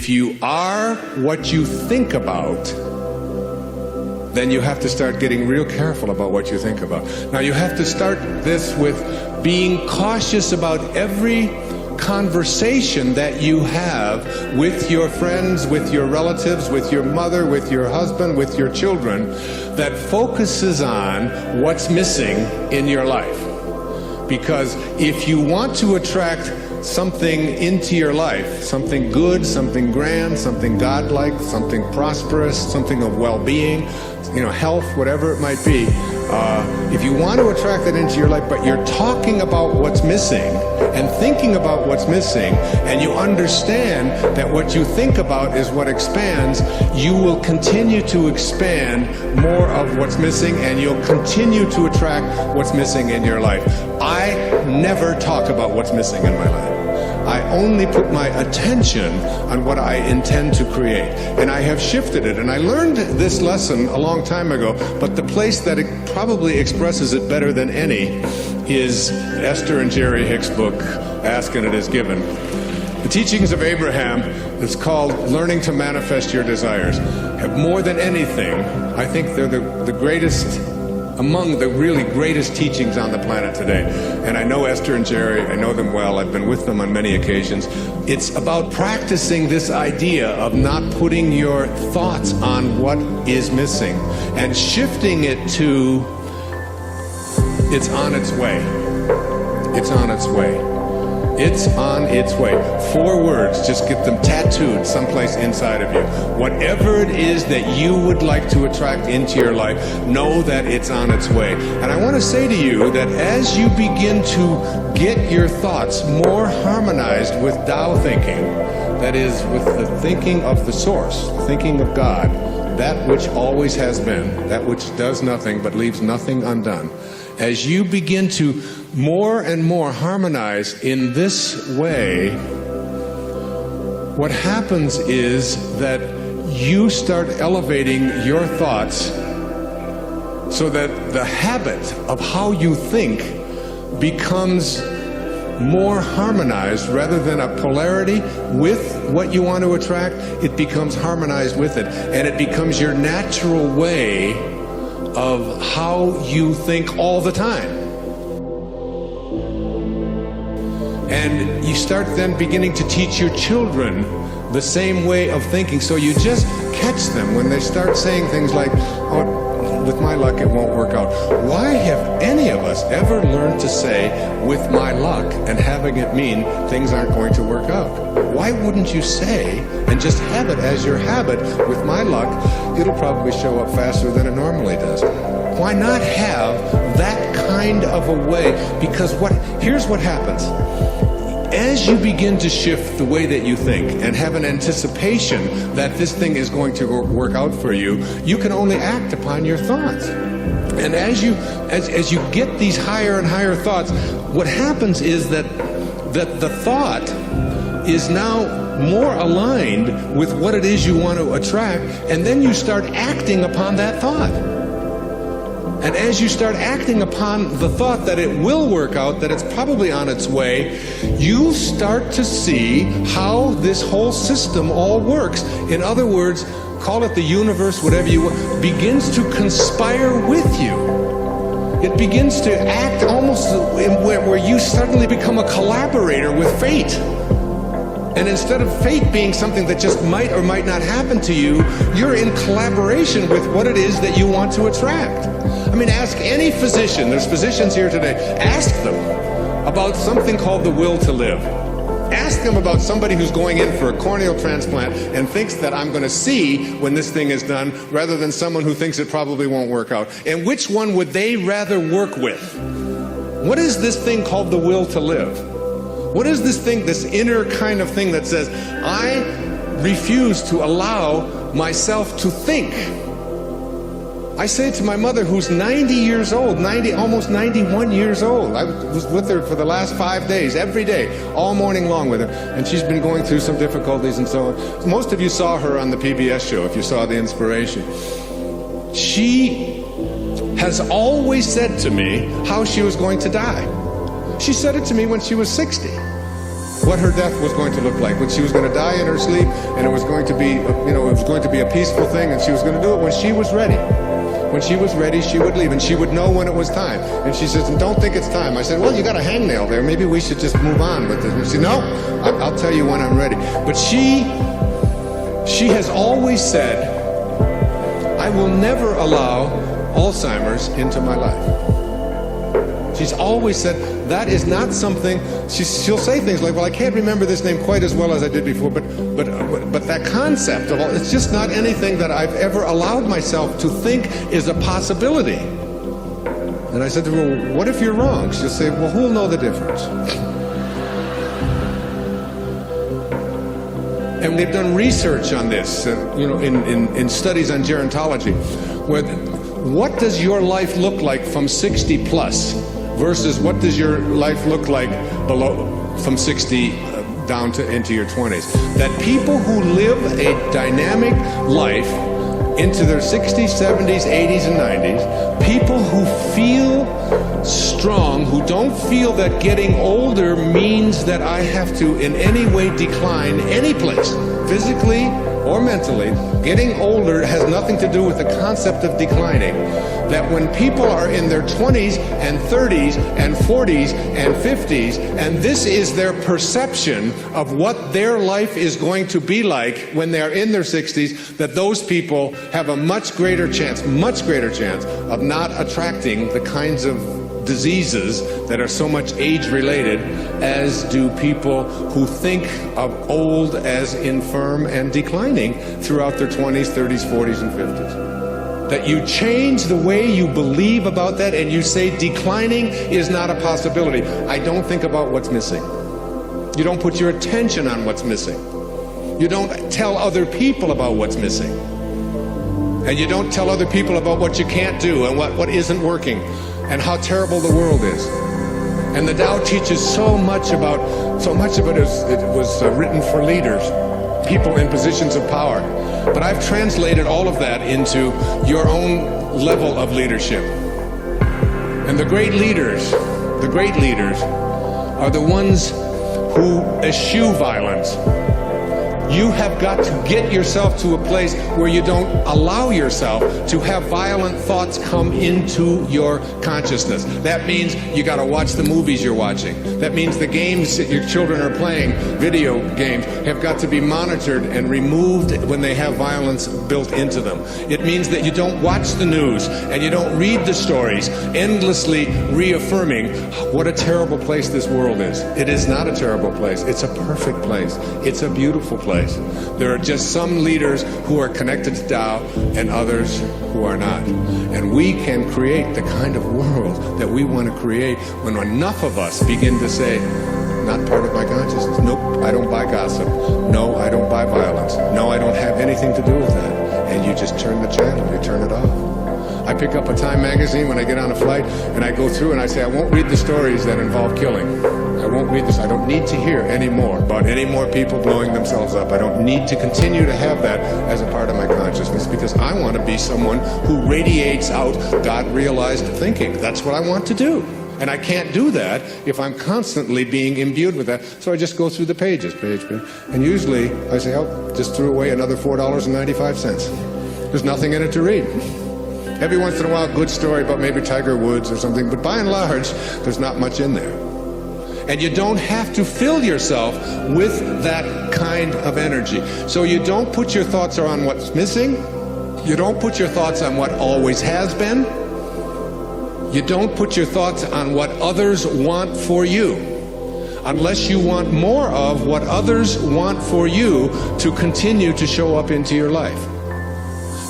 if you are what you think about, then you have to start getting real careful about what you think about. Now you have to start this with being cautious about every conversation that you have with your friends, with your relatives, with your mother, with your husband, with your children, that focuses on what's missing in your life. Because if you want to attract something into your life, something good, something grand, something godlike, something prosperous, something of well-being, health, whatever it might be, if you want to attract that into your life, but you're talking about what's missing and thinking about what's missing, and you understand that what you think about is what expands, you will continue to expand more of what's missing, and you'll continue to attract what's missing in your life. I never talk about what's missing in my life. I only put my attention on what I intend to create. And I have shifted it. And I learned this lesson a long time ago, but the place that it probably expresses it better than any is Esther and Jerry Hicks' book, Ask and It Is Given. The Teachings of Abraham, it's called Learning to Manifest Your Desires, have more than anything, I think they're the greatest, among the really greatest teachings on the planet today. And I know Esther and Jerry, I know them well, I've been with them on many occasions. It's about practicing this idea of not putting your thoughts on what is missing and shifting it to, it's on its way. It's on its way. It's on its way. 4 words, just get them tattooed someplace inside of you. Whatever it is that you would like to attract into your life, know that it's on its way. And I want to say to you that as you begin to get your thoughts more harmonized with Tao thinking, that is, with the thinking of the source, thinking of God, that which always has been, that which does nothing but leaves nothing undone, as you begin to more and more harmonize in this way, what happens is that you start elevating your thoughts so that the habit of how you think becomes more harmonized. Rather than a polarity with what you want to attract, it becomes harmonized with it, and it becomes your natural way of how you think all the time. And you start then beginning to teach your children the same way of thinking. So you just catch them when they start saying things like, oh, with my luck it won't work out. Why have any of us ever learned to say, with my luck, and having it mean things aren't going to work out? Why wouldn't you say, and just have it as your habit, with my luck, it'll probably show up faster than it normally does? Why not have that kind of a way? Because here's what happens. As you begin to shift the way that you think and have an anticipation that this thing is going to work out for you, you can only act upon your thoughts. And as you get these higher and higher thoughts, what happens is that the thought is now more aligned with what it is you want to attract, and then you start acting upon that thought. And as you start acting upon the thought that it will work out, that it's probably on its way, you start to see how this whole system all works. In other words, call it the universe, whatever you want, begins to conspire with you. It begins to act almost where you suddenly become a collaborator with fate. And instead of fate being something that just might or might not happen to you, you're in collaboration with what it is that you want to attract. I mean, ask any physician, there's physicians here today, ask them about something called the will to live. Ask them about somebody who's going in for a corneal transplant and thinks that I'm going to see when this thing is done, rather than someone who thinks it probably won't work out. And which one would they rather work with? What is this thing called the will to live? What is this thing, this inner kind of thing that says, I refuse to allow myself to think? I say to my mother, who's 90 years old, almost 91 years old. I was with her for the last 5 days, every day, all morning long with her. And she's been going through some difficulties and so on. Most of you saw her on the PBS show, if you saw The Inspiration. She has always said to me how she was going to die. She said it to me when she was 60. what her death was going to look like, when she was going to die in her sleep, and it was going to be, it was going to be a peaceful thing, and she was going to do it when she was ready. When she was ready, she would leave, and she would know when it was time. And she says, don't think it's time. I said, well, you got a hangnail there. Maybe we should just move on with this. And she said, no, I'll tell you when I'm ready. But she has always said, I will never allow Alzheimer's into my life. She's always said, that is not something, she'll say things like, well, I can't remember this name quite as well as I did before, but that concept of all, it's just not anything that I've ever allowed myself to think is a possibility. And I said to her, well, what if you're wrong? She'll say, well, who'll know the difference? And they've done research on this, in studies on gerontology, where what does your life look like from 60 plus versus what does your life look like from 60 down to into your 20s? That people who live a dynamic life into their 60s, 70s, 80s, and 90s, people who feel strong, who don't feel that getting older means that I have to in any way decline any place, physically or mentally. Getting older has nothing to do with the concept of declining. That when people are in their 20s and 30s and 40s and 50s, and this is their perception of what their life is going to be like when they're in their 60s, that those people have a much greater chance of not attracting the kinds of diseases that are so much age-related as do people who think of old as infirm and declining throughout their 20s, 30s, 40s, and 50s. That you change the way you believe about that and you say declining is not a possibility. I don't think about what's missing. You don't put your attention on what's missing. You don't tell other people about what's missing. And you don't tell other people about what you can't do and what isn't working and how terrible the world is. And the Tao teaches so much of it was written for leaders, people in positions of power. But I've translated all of that into your own level of leadership. And the great leaders are the ones who eschew violence. You have got to get yourself to a place where you don't allow yourself to have violent thoughts come into your consciousness. That means you got to watch the movies you're watching. That means the games that your children are playing, video games, have got to be monitored and removed when they have violence built into them. It means that you don't watch the news and you don't read the stories, endlessly reaffirming what a terrible place this world is. It is not a terrible place. It's a perfect place. It's a beautiful place. There are just some leaders who are connected to Tao and others who are not. And we can create the kind of world that we want to create when enough of us begin to say, not part of my consciousness. Nope, I don't buy gossip. No, I don't buy violence. No, I don't have anything to do with that. And you just turn the channel, you turn it off. I pick up a Time magazine when I get on a flight and I go through and I say, I won't read the stories that involve killing. I won't read this. I don't need to hear any more about any more people blowing themselves up. I don't need to continue to have that as a part of my consciousness because I want to be someone who radiates out God-realized thinking. That's what I want to do. And I can't do that if I'm constantly being imbued with that. So I just go through the pages, page. And usually I say, oh, just threw away another $4.95. There's nothing in it to read. Every once in a while, a good story about maybe Tiger Woods or something, but by and large, there's not much in there. And you don't have to fill yourself with that kind of energy. So you don't put your thoughts on what's missing. You don't put your thoughts on what always has been. You don't put your thoughts on what others want for you, unless you want more of what others want for you to continue to show up into your life.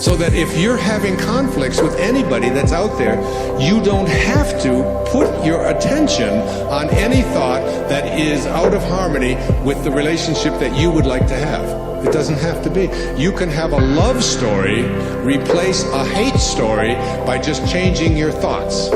So that if you're having conflicts with anybody that's out there, you don't have to put your attention on any thought that is out of harmony with the relationship that you would like to have. It doesn't have to be. You can have a love story replace a hate story by just changing your thoughts.